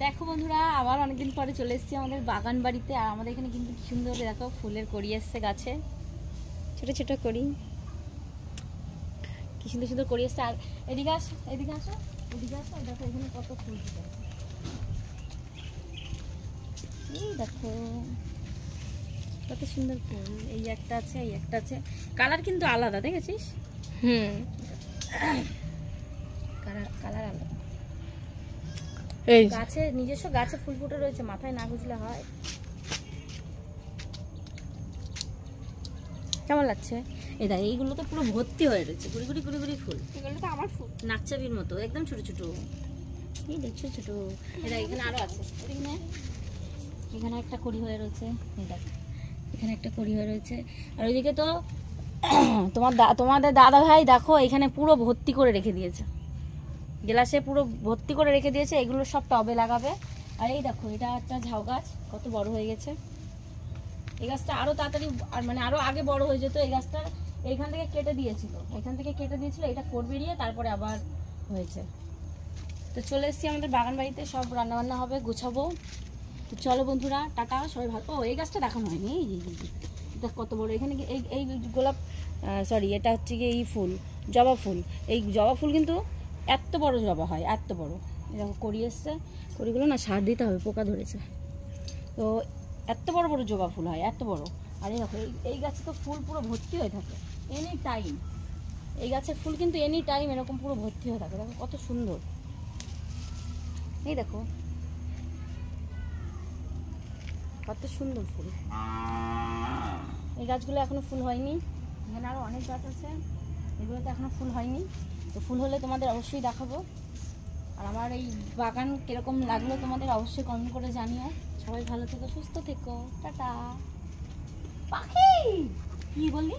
দেখো বন্ধুরা, আবার অনেকদিন পরে চলে এসেছি আমাদের বাগান বাড়িতে। আর আমাদের এখানে কিন্তু কি সুন্দর দেখো ফুলের কড়ি এসছে গাছে, ছোট ছোট কড়ি, কি সুন্দর সুন্দর কড়ি এসছে। আর এদিকে আসো, এদিকে আসো, এদিকে আসো, দেখো এখানে কত ফুল ফুটে আছে। এই দেখো কত সুন্দর ফুল। এই একটা আছে, এই একটা আছে, কালার কিন্তু আলাদা, দেখেছিস? কালার কালার আলাদা। এই গাছে নিজস্ব গাছে ফুল ফুটে রয়েছে, মাথায় না গুজলে হয়। কেমন লাগছে? এই দেখ, এইগুলো তো পুরো ভর্তি হয়ে রয়েছে, গুড়ি গুড়ি গুড়ি গুড়ি ফুল। এগুলো তো আমার ফুল, নাকচাবির মতো, একদম ছোট ছোট। এই দেখ ছোট ছোট। এই দেখ এখানে আরো আছে, এখানে এখানে একটা কড়ি হয়ে রয়েছে। এই দেখ এখানে একটা কড়ি হয়ে রয়েছে। আর ওইদিকে তো তোমাদের দাদা ভাই দেখো এখানে পুরো ভর্তি করে রেখে দিয়েছে, গ্লাসে পুরো ভর্তি করে রেখে দিয়েছে। এগুলো সব টবে লাগাবে। আর এই দেখো এটা একটা ঝাউ গাছ, কত বড় হয়ে গেছে। এই গাছটা আরো তাড়াতাড়ি মানে আরো আগে বড় হয়ে যেত। এই গাছটা এইখান থেকে কেটে দিয়েছিল, এখান থেকে কেটে দিয়েছিল, এটা ফোর বেরিয়ে তারপরে আবার হয়েছে। তো চলে এসেছি আমাদের বাগান বাড়িতে, সব রান্নাবান্না হবে, গুছাবো। তো চলো বন্ধুরা, টাটা, সবাই ভালো। ও এই গাছটা দেখানো হয়নি, এটা কত বড়। এখানে এই এই গোলাপ, সরি এটা হচ্ছে কি এই ফুল, জবা ফুল। এই জবা ফুল কিন্তু এত বড় জবা হয়, এত বড়। এরকম কড়ি এসছে, কড়িগুলো না সার দিতে হবে, পোকা ধরেছে। তো এত বড় বড় জবা ফুল হয়, এত বড়। আর এই দেখো এই গাছে তো ফুল পুরো ভর্তি হয়ে থাকে এনি টাইম। এই গাছের ফুল কিন্তু এনি টাইম এরকম পুরো ভর্তি হয়ে থাকে। দেখো কত সুন্দর, এই দেখো কত সুন্দর ফুল। এই গাছগুলো এখনো ফুল হয়নি, এখানে আরো অনেক গাছ আছে, এগুলোতে এখনো ফুল হয়নি। তো ফুল হলে তোমাদের অবশ্যই দেখাবো। আর আমার এই বাগান কিরকম লাগলো তোমাদের অবশ্যই কমেন্ট করে জানিও। সবাই ভালো থেকো, সুস্থ থেকো, টাটা। পাখি কি বললি?